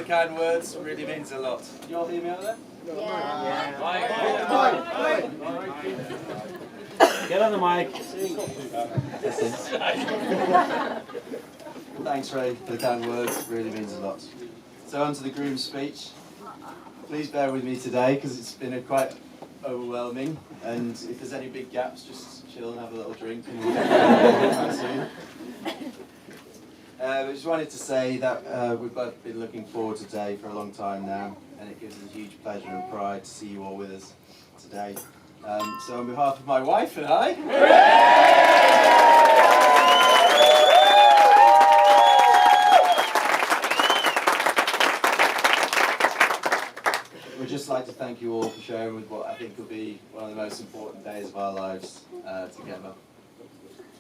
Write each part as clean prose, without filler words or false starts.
kind words. Really means a lot. You all hear me out there? Yeah. Get on the mic. Thanks, Ray, for the kind words. Really means a lot. So on to the Grooms speech. Please bear with me today because it's been quite overwhelming. And if there's any big gaps, just chill and have a little drink and we'll get going quite soon. I just wanted to say that we've both been looking forward to today for a long time now, and it gives us a huge pleasure and pride to see you all with us today. So on behalf of my wife and I, we'd just like to thank you all for sharing with what I think will be one of the most important days of our lives together,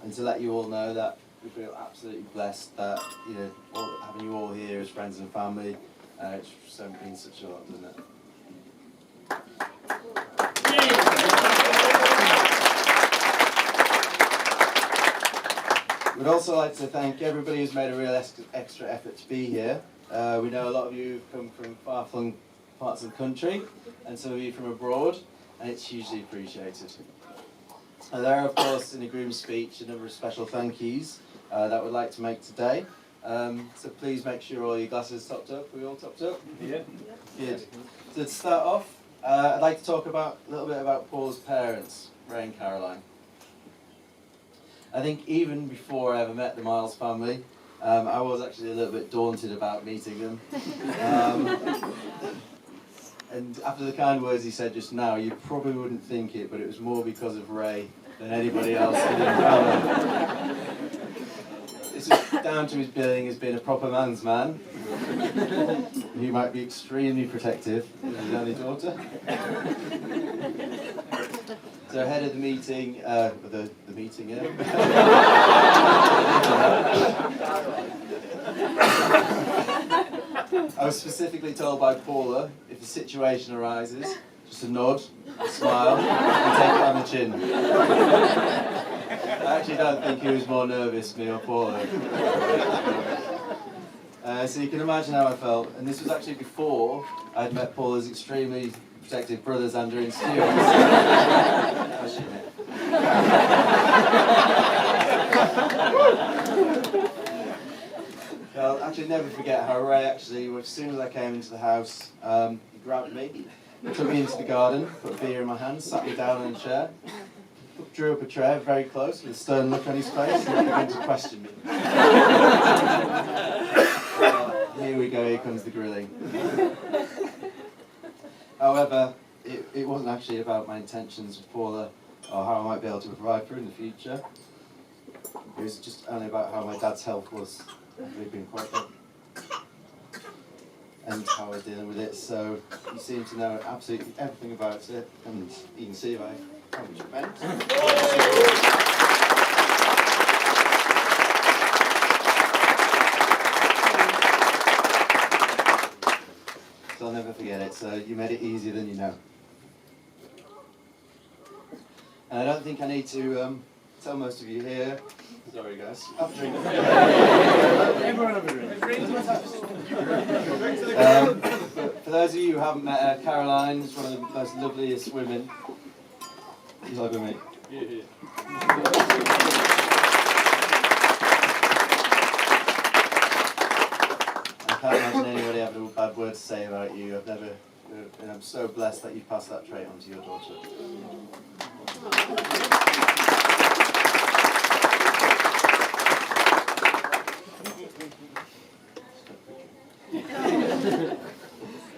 and to let you all know that we feel absolutely blessed that having you all here as friends and family. It's been such a lot, isn't it? We'd also like to thank everybody who's made a real extra effort to be here. We know a lot of you have come from far-flung parts of the country, and some of you from abroad, and it's hugely appreciated. And there are, of course, in the Grooms speech, a number of special thank yous that we'd like to make today. So please make sure all your glasses topped up. Are we all topped up? Yeah. Good. So to start off, I'd like to talk a little bit about Paula's parents, Ray and Caroline. I think even before I ever met the Miles family, I was actually a little bit daunted about meeting them. And after the kind words he said just now, you probably wouldn't think it, but it was more because of Ray than anybody else in the family. This is down to his billing as being a proper man's man. He might be extremely protective of his only daughter. So ahead of the meeting, the meeting, yeah. I was specifically told by Paula, if the situation arises, just a nod, a smile, and take it on the chin. I actually don't think he was more nervous, me or Paula. So you can imagine how I felt, and this was actually before I'd met Paula's extremely protective brothers, Andrew and Stuart. I'll actually never forget how Ray actually, as soon as I came into the house, he grabbed me, took me into the garden, put a beer in my hand, sat me down in a chair, drew up a chair very close with a stern look on his face and began to question me. Here we go, here comes the grilling. However, it wasn't actually about my intentions with Paula or how I might be able to provide for her in the future. It was just only about how my dad's health was. We've been quite good. And how I was dealing with it. So you seem to know absolutely everything about it, and you can see by how much it meant. So I'll never forget it. So you made it easier than you know. And I don't think I need to tell most of you here. Sorry guys. Have a drink. Everyone have a drink. For those of you who haven't met her, Caroline is one of the most loveliest women. You like with me? Yeah. I can't imagine anybody having a bad word to say about you. And I'm so blessed that you've passed that trait on to your daughter.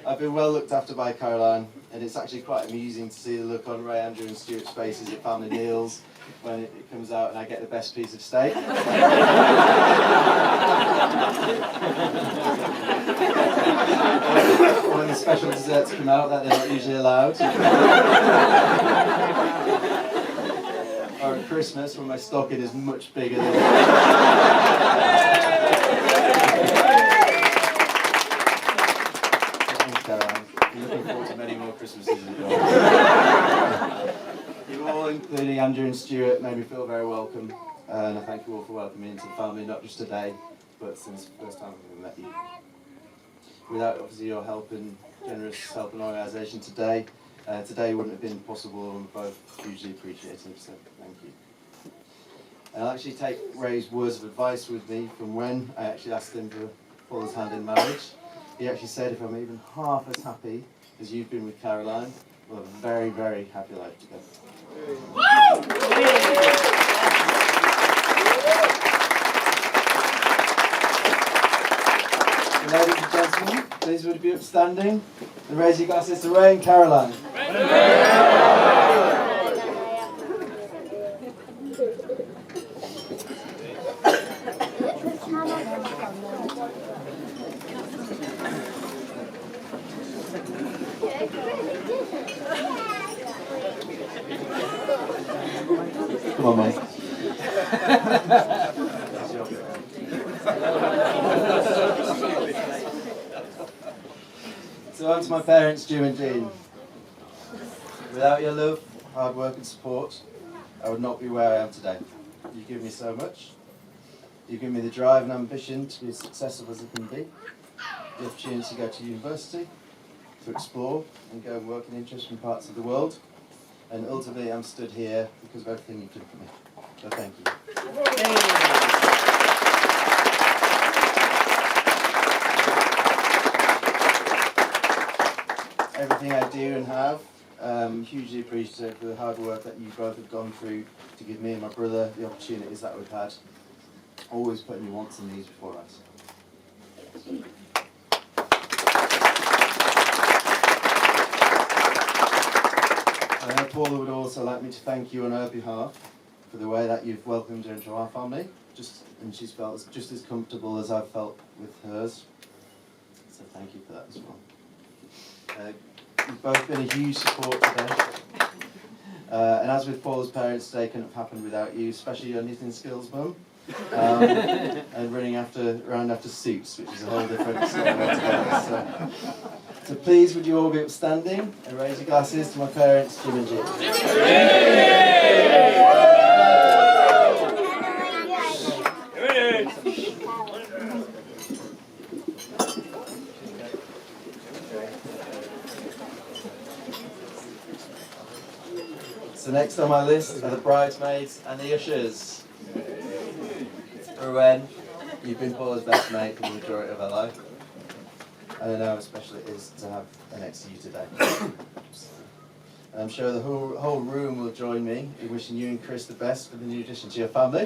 I've been well looked after by Caroline, and it's actually quite amusing to see the look on Ray, Andrew and Stuart's faces at family meals when it comes out and I get the best piece of steak. When the special desserts come out that they're not usually allowed. Or at Christmas when my stocking is much bigger than I'm looking forward to many more Christmases as well. You all, including Andrew and Stuart, made me feel very welcome, and I thank you all for welcoming me into the family, not just today, but since the first time I've ever met you. without obviously your help and generous help and organisation today, today wouldn't have been possible, and both hugely appreciated, so thank you. And I'll actually take Ray's words of advice with me from when I actually asked him for Paula's hand in marriage. He actually said, if I'm even half as happy as you've been with Caroline, we'll have a very, very happy life together. Ladies and gentlemen, please would you be upstanding and raise your glasses to Ray and Caroline. Come on, mate. So on to my parents, Jim and Jean. Without your love, hard work and support, I would not be where I am today. You've given me so much. You've given me the drive and ambition to be as successful as I can be, the opportunity to go to university, to explore and go and work in interesting parts of the world, and ultimately I'm stood here because of everything you've done for me. So thank you. Everything I do and have, hugely appreciative for the hard work that you both have gone through to give me and my brother the opportunities that we've had. Always putting your wants and needs before us. I know Paula would also like me to thank you on her behalf for the way that you've welcomed her into our family, and she's felt just as comfortable as I've felt with hers. So thank you for that as well. You've both been a huge support today. And as with Paula's parents, today couldn't have happened without you, especially your knitting skills, Mum. And running around after suits, which is a whole different story altogether. So please, would you all be upstanding and raise your glasses to my parents, Jim and Jean. So next on my list are the bridesmaids and the ushers. Rowan, you've been Paula's best mate for the majority of her life. And I know how special it is to have her next to you today. And I'm sure the whole room will join me in wishing you and Chris the best for the new addition to your family.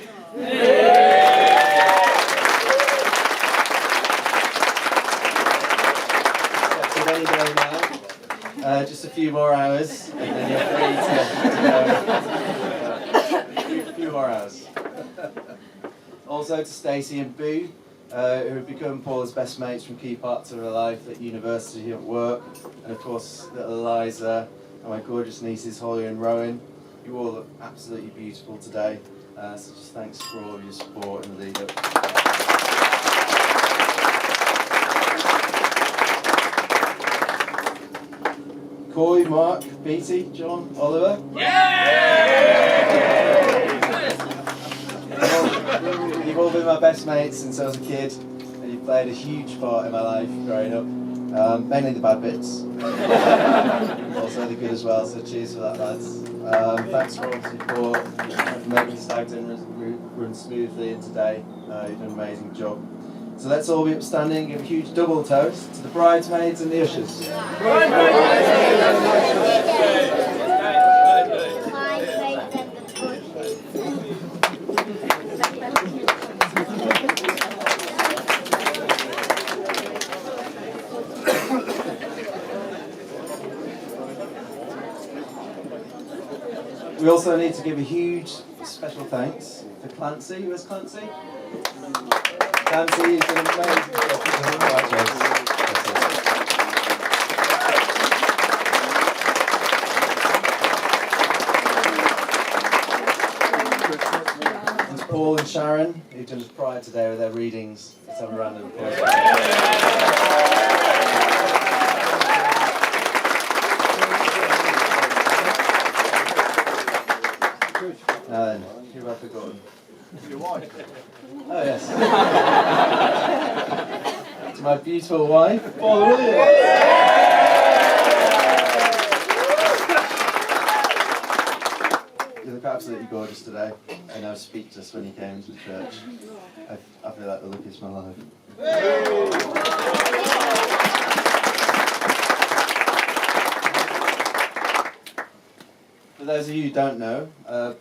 Expected any day now. Just a few more hours, and then you're free to a few more hours. Also to Stacey and Boo, who have become Paula's best mates from key parts of her life at university, at work, and of course little Eliza and my gorgeous nieces Holly and Rowan. You all look absolutely beautiful today, so just thanks for all of your support and the lead up. Coy, Mark, Beatty, John, Oliver. You've all been my best mates since I was a kid, and you've played a huge part in my life growing up. Mainly the bad bits, also the good as well. So cheers for that, lads. Thanks for all the support, for making Stagton run smoothly in today. You've done an amazing job. So let's all be upstanding, give a huge double toast to the bridesmaids and the ushers. We also need to give a huge special thanks to Clancy. Where's Clancy? Clancy, you've done an amazing job. And to Paul and Sharon, who've done us pride today with their readings. Let's have a round of applause. Now then, who have I forgotten? Your wife. Oh yes. To to my beautiful wife, Paula Williams. You look absolutely gorgeous today, and I was speechless when you came into the church. I feel like the luckiest man alive. For those of you who don't know,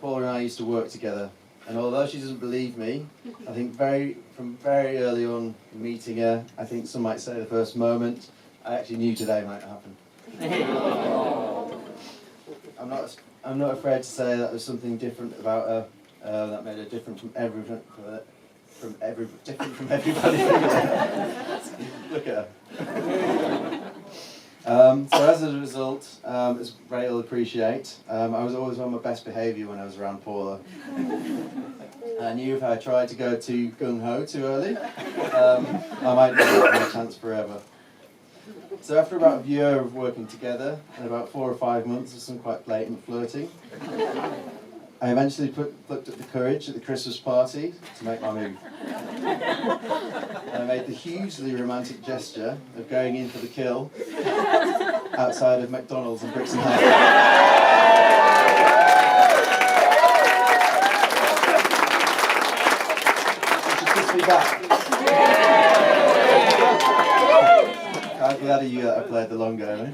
Paula and I used to work together, and although she doesn't believe me, I think from very early on meeting her, I think some might say the first moment, I actually knew today might happen. I'm not afraid to say that there's something different about her that made her different from everybody. Look at her. So as a result, as Ray will appreciate, I was always on my best behaviour when I was around Paula. I knew if I tried to go too gung-ho too early, I might not have my chance forever. So after about a year of working together and about 4 or 5 months of some quite blatant flirting, I eventually plucked up the courage at the Christmas party to make my move. And I made the hugely romantic gesture of going in for the kill outside of McDonald's in Brixton Highway. She kissed me back. I'm glad of you that I played the long game.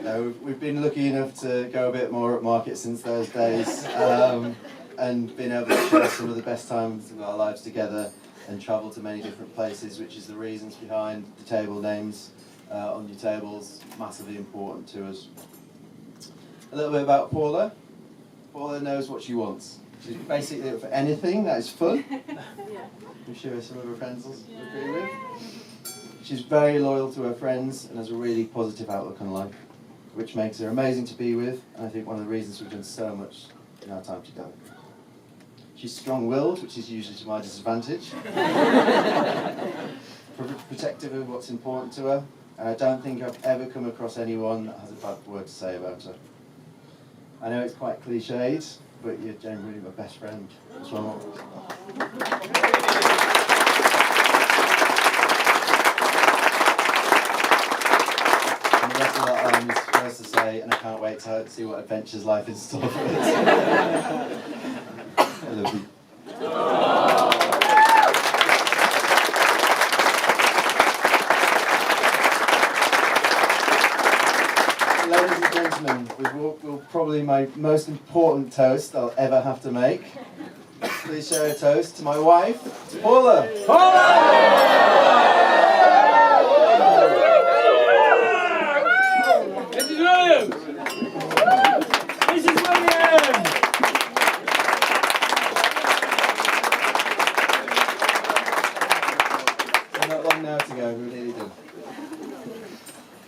No, we've been lucky enough to go a bit more upmarket since those days, and been able to share some of the best times of our lives together and travel to many different places, which is the reasons behind the table names on your tables, massively important to us. A little bit about Paula. Paula knows what she wants. She's basically up for anything that is fun. I'm sure some of her friends will agree with. She's very loyal to her friends and has a really positive outlook on life, which makes her amazing to be with, and I think one of the reasons we've done so much in our time together. She's strong-willed, which is usually to my disadvantage. Protective of what's important to her, and I don't think I've ever come across anyone that has a bad word to say about her. I know it's quite cliched, but you're generally my best friend as well. And the rest of that I'm supposed to say, and I can't wait to see what adventures life is in store for us. I love you. Ladies and gentlemen, we'll probably my most important toast I'll ever have to make. Please share a toast to my wife, to Paula. Mrs. Williams! Mrs. Williams! So not long now to go, we're nearly done.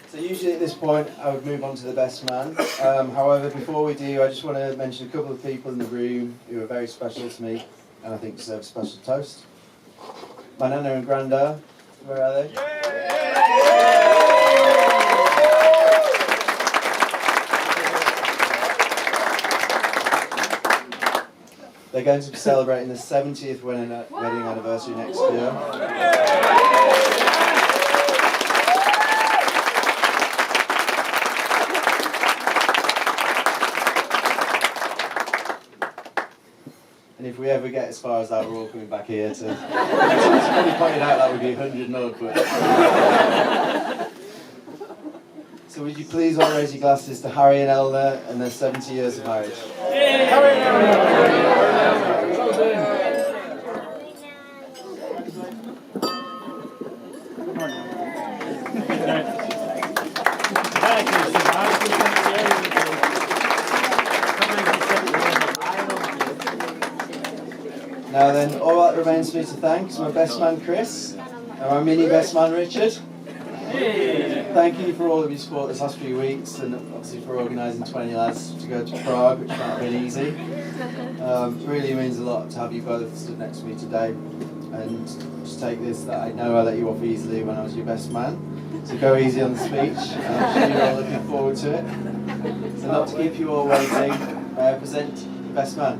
So usually at this point I would move on to the best man. However, before we do, I just want to mention a couple of people in the room who are very special to me and I think deserve a special toast. My nana and granda, where are they? They're going to be celebrating the 70th wedding anniversary next year. And if we ever get as far as that, we're all coming back here to... It's probably pointed out that would be 100 and odd, but... So would you please all raise your glasses to Harry and Eleanor and their 70 years of marriage. Harry and Eleanor! Now then, all that remains for me to thank is my best man Chris and my mini best man Richard. Thank you for all of your support this last few weeks and obviously for organising 20 lads to go to Prague, which can't have been easy. It really means a lot to have you both stood next to me today, and just take this that I know I let you off easily when I was your best man, so go easy on the speech, and I'm sure you're all looking forward to it. So not to keep you all waiting, may I present the best man.